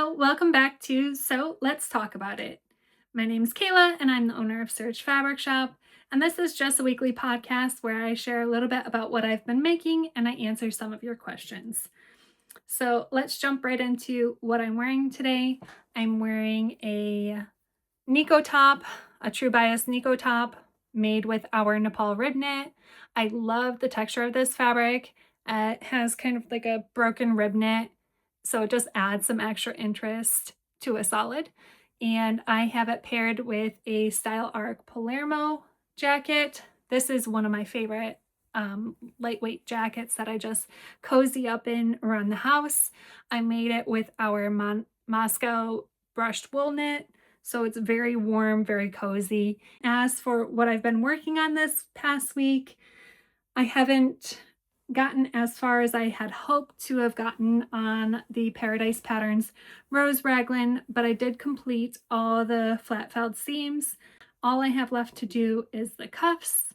Hello, welcome back to So Let's Talk About It. My name's Kayla and I'm the owner of Surge Fabric Shop, and this is just a weekly podcast where I share a little bit about what I've been making and I answer some of your questions. So let's jump right into what I'm wearing today. I'm wearing a Nico top, a True Bias Nico top made with our Nepal rib knit. I love the texture of this fabric. It has kind of like a broken rib knit, so it just adds some extra interest to a solid. And I have it paired with a Style Arc Palermo jacket. This is one of my favorite lightweight jackets that I just cozy up in around the house. I made it with our Moscow brushed wool knit, so it's very warm, very cozy. As for what I've been working on this past week, I haven't gotten as far as I had hoped to have gotten on the Paradise Patterns Rose Raglan, but I did complete all the flat felled seams. All I have left to do is the cuffs,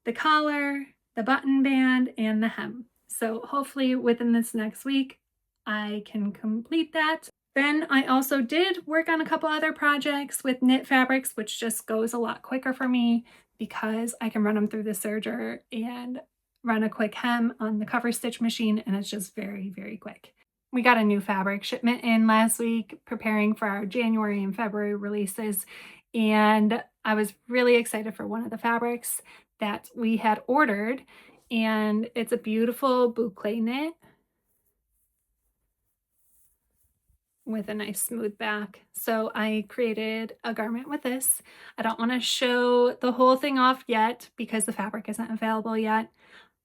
the collar, the button band, and the hem. So hopefully within this next week, I can complete that. Then I also did work on a couple other projects with knit fabrics, which just goes a lot quicker for me because I can run them through the serger and run a quick hem on the cover stitch machine, and it's just very, very quick. We got a new fabric shipment in last week, preparing for our January and February releases, and I was really excited for one of the fabrics that we had ordered, and it's a beautiful boucle knit with a nice smooth back. So I created a garment with this. I don't want to show the whole thing off yet because the fabric isn't available yet.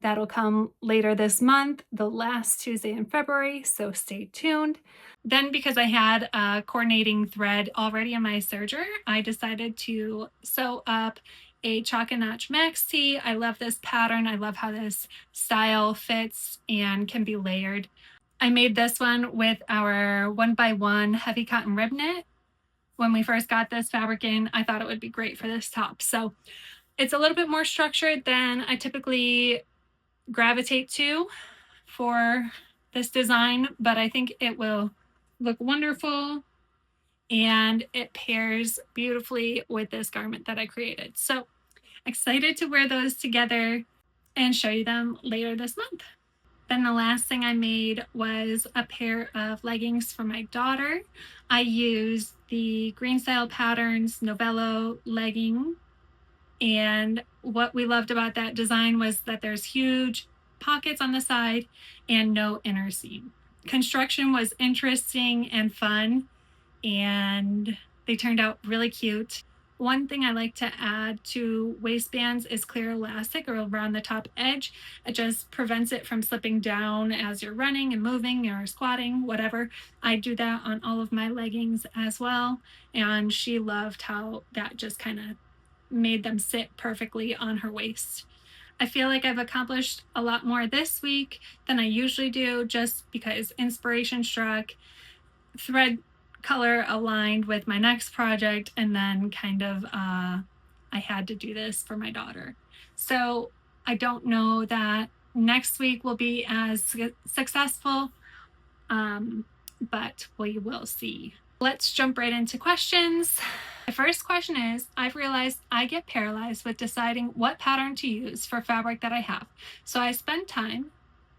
That'll come later this month, the last Tuesday in February, so stay tuned. Then, because I had a coordinating thread already in my serger, I decided to sew up a chalk and notch maxi. I love this pattern. I love how this style fits and can be layered. I made this one with our 1x1 heavy cotton rib knit. When we first got this fabric in, I thought it would be great for this top. So it's a little bit more structured than I typically gravitate to for this design, but I think it will look wonderful and it pairs beautifully with this garment that I created. So excited to wear those together and show you them later this month. Then the last thing I made was a pair of leggings for my daughter. I used the Green Style Patterns Novello legging, and what we loved about that design was that there's huge pockets on the side and no inner seam. Construction was interesting and fun, and they turned out really cute. One thing I like to add to waistbands is clear elastic around the top edge. It just prevents it from slipping down as you're running and moving or squatting, whatever. I do that on all of my leggings as well, and she loved how that just kind of made them sit perfectly on her waist. I feel like I've accomplished a lot more this week than I usually do just because inspiration struck, thread color aligned with my next project, and then kind of I had to do this for my daughter. So I don't know that next week will be as successful, but we will see. Let's jump right into questions. The first question is, I've realized I get paralyzed with deciding what pattern to use for fabric that I have. So I spend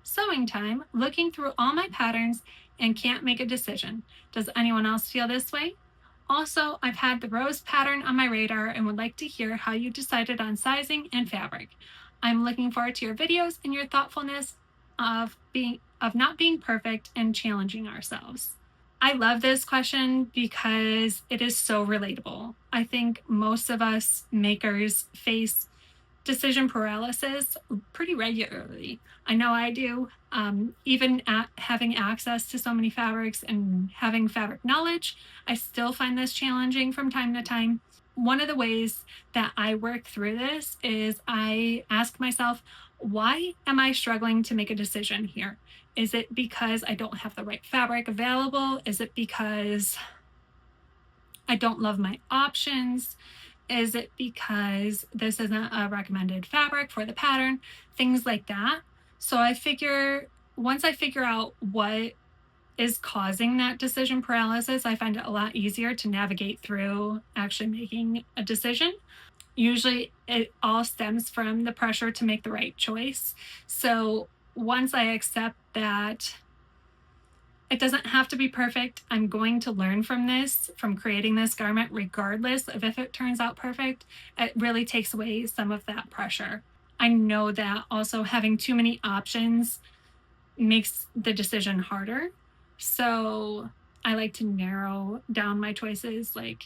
sewing time, looking through all my patterns and can't make a decision. Does anyone else feel this way? Also, I've had the rose pattern on my radar and would like to hear how you decided on sizing and fabric. I'm looking forward to your videos and your thoughtfulness of not being perfect and challenging ourselves. I love this question because it is so relatable. I think most of us makers face decision paralysis pretty regularly. I know I do. Even at having access to so many fabrics and having fabric knowledge, I still find this challenging from time to time. One of the ways that I work through this is I ask myself, why am I struggling to make a decision here? Is it because I don't have the right fabric available? Is it because I don't love my options? Is it because this isn't a recommended fabric for the pattern? Things like that. So once I figure out what is causing that decision paralysis, I find it a lot easier to navigate through actually making a decision. Usually, it all stems from the pressure to make the right choice. So once I accept that it doesn't have to be perfect, I'm going to learn from this, from creating this garment, regardless of if it turns out perfect, it really takes away some of that pressure. I know that also having too many options makes the decision harder. So I like to narrow down my choices. Like,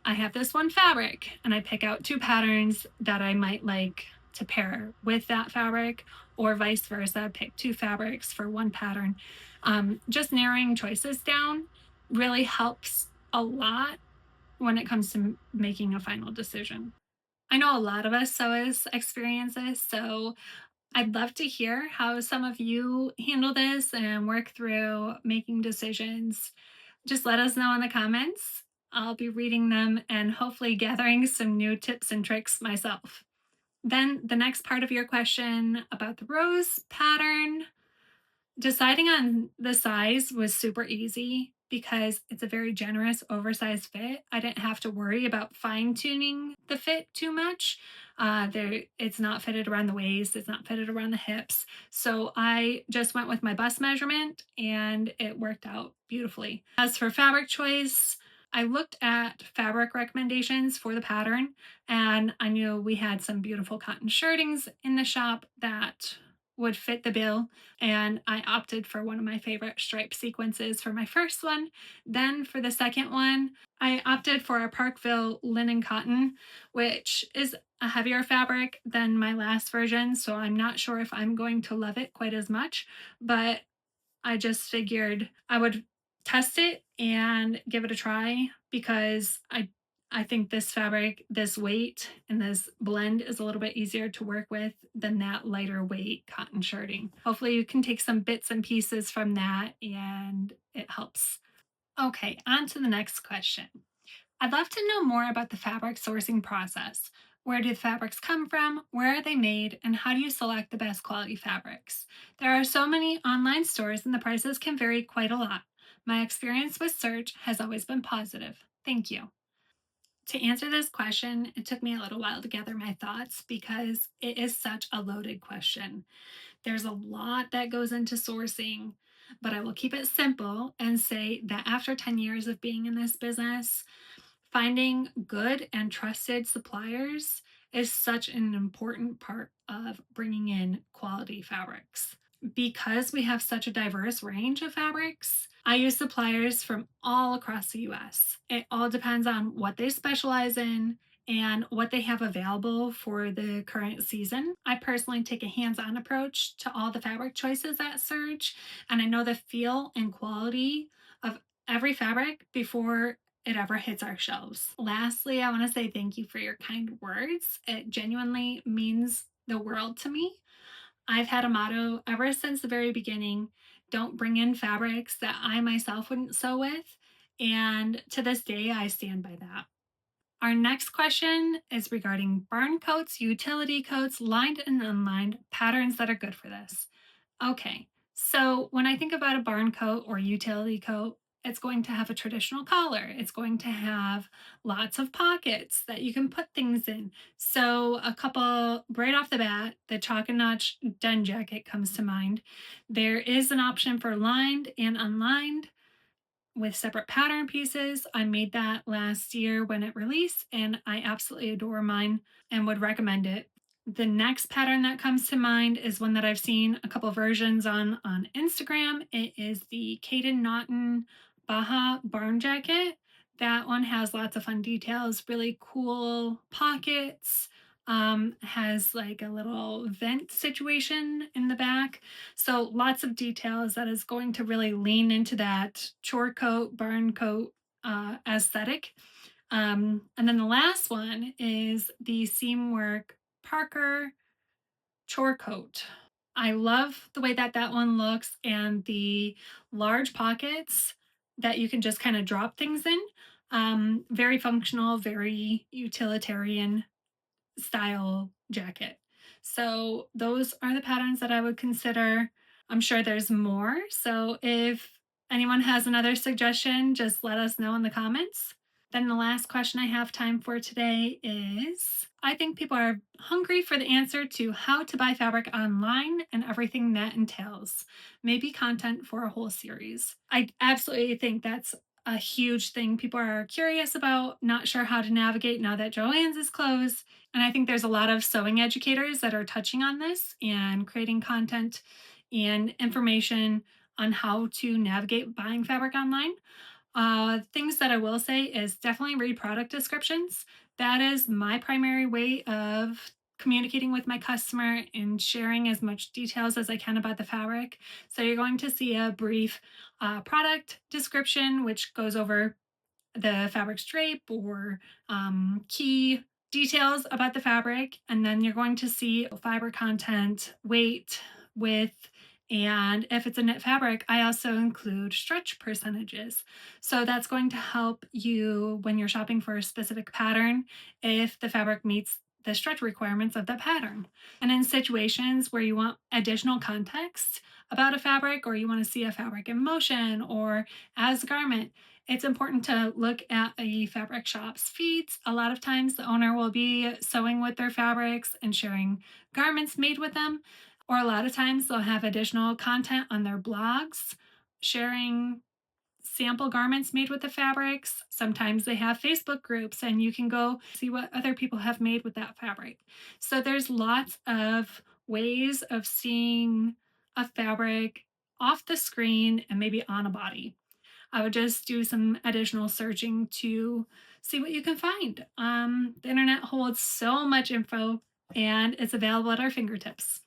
I have this one fabric and I pick out two patterns that I might like to pair with that fabric, or vice versa, pick two fabrics for one pattern. Just narrowing choices down really helps a lot when it comes to making a final decision. I know a lot of us sewers experience this, so I'd love to hear how some of you handle this and work through making decisions. Just let us know in the comments. I'll be reading them and hopefully gathering some new tips and tricks myself. Then, the next part of your question about the rose pattern. Deciding on the size was super easy because it's a very generous, oversized fit. I didn't have to worry about fine tuning the fit too much. It's not fitted around the waist, it's not fitted around the hips. So I just went with my bust measurement and it worked out beautifully. As for fabric choice, I looked at fabric recommendations for the pattern and I knew we had some beautiful cotton shirtings in the shop that would fit the bill, and I opted for one of my favorite stripe sequences for my first one. Then for the second one, I opted for a Parkville linen cotton, which is a heavier fabric than my last version, so I'm not sure if I'm going to love it quite as much, but I just figured I would test it and give it a try because I think this fabric, this weight, and this blend is a little bit easier to work with than that lighter weight cotton shirting. Hopefully you can take some bits and pieces from that and it helps. Okay, on to the next question. I'd love to know more about the fabric sourcing process. Where do the fabrics come from? Where are they made? And how do you select the best quality fabrics? There are so many online stores and the prices can vary quite a lot. My experience with search has always been positive. Thank you. To answer this question, it took me a little while to gather my thoughts because it is such a loaded question. There's a lot that goes into sourcing, but I will keep it simple and say that after 10 years of being in this business, finding good and trusted suppliers is such an important part of bringing in quality fabrics. Because we have such a diverse range of fabrics, I use suppliers from all across the US. It all depends on what they specialize in and what they have available for the current season. I personally take a hands on approach to all the fabric choices at Surge, and I know the feel and quality of every fabric before it ever hits our shelves. Lastly, I want to say thank you for your kind words. It genuinely means the world to me. I've had a motto ever since the very beginning: don't bring in fabrics that I myself wouldn't sew with. And to this day, I stand by that. Our next question is regarding barn coats, utility coats, lined and unlined, patterns that are good for this. Okay, so when I think about a barn coat or utility coat, it's going to have a traditional collar. It's going to have lots of pockets that you can put things in. So, a couple right off the bat, the chalk and notch den jacket comes to mind. There is an option for lined and unlined with separate pattern pieces. I made that last year when it released, and I absolutely adore mine and would recommend it. The next pattern that comes to mind is one that I've seen a couple versions on Instagram. It is the Caden Naughton Baja Barn Jacket. That one has lots of fun details, really cool pockets, has like a little vent situation in the back. So lots of details that is going to really lean into that chore coat, barn coat aesthetic. And then the last one is the Seamwork Parker chore coat. I love the way that that one looks and the large pockets that you can just kind of drop things in. Very functional, very utilitarian style jacket. So those are the patterns that I would consider. I'm sure there's more. So if Anyone has another suggestion, just let us know in the comments. Then the last question I have time for today is, I think people are hungry for the answer to how to buy fabric online and everything that entails. Maybe content for a whole series. I absolutely think that's a huge thing people are curious about, not sure how to navigate now that Joann's is closed. And I think there's a lot of sewing educators that are touching on this and creating content and information on how to navigate buying fabric online. Things that I will say is definitely read product descriptions. That is my primary way of communicating with my customer and sharing as much details as I can about the fabric. So you're going to see a brief product description, which goes over the fabric drape or key details about the fabric. And then you're going to see fiber content, weight, width, and if it's a knit fabric, I also include stretch percentages. So that's going to help you when you're shopping for a specific pattern if the fabric meets the stretch requirements of the pattern. And in situations where you want additional context about a fabric or you want to see a fabric in motion or as a garment, it's important to look at a fabric shop's feeds. A lot of times, the owner will be sewing with their fabrics and sharing garments made with them, or a lot of times, they'll have additional content on their blogs sharing sample garments made with the fabrics. Sometimes they have Facebook groups and you can go see what other people have made with that fabric. So there's lots of ways of seeing a fabric off the screen and maybe on a body. I would just do some additional searching to see what you can find. The internet holds so much info and it's available at our fingertips.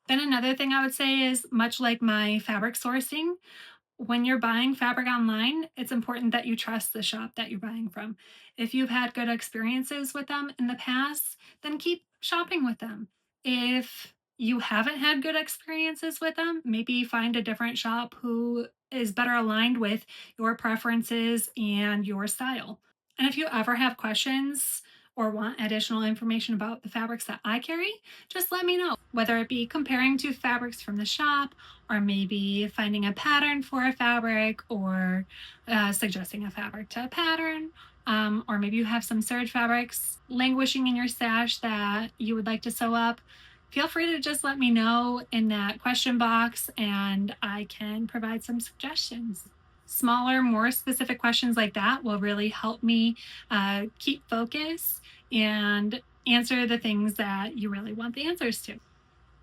Then another thing I would say is much like my fabric sourcing, when you're buying fabric online, it's important that you trust the shop that you're buying from. If you've had good experiences with them in the past, then keep shopping with them. If you haven't had good experiences with them, maybe find a different shop who is better aligned with your preferences and your style. And if you ever have questions or want additional information about the fabrics that I carry, just let me know. Whether it be comparing to fabrics from the shop, or maybe finding a pattern for a fabric, or suggesting a fabric to a pattern, or maybe you have some serge fabrics languishing in your stash that you would like to sew up. Feel free to just let me know in that question box and I can provide some suggestions. Smaller, more specific questions like that will really help me keep focus and answer the things that you really want the answers to.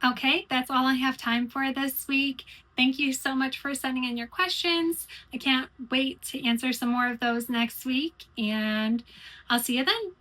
Okay, that's all I have time for this week. Thank you so much for sending in your questions. I can't wait to answer some more of those next week, and I'll see you then.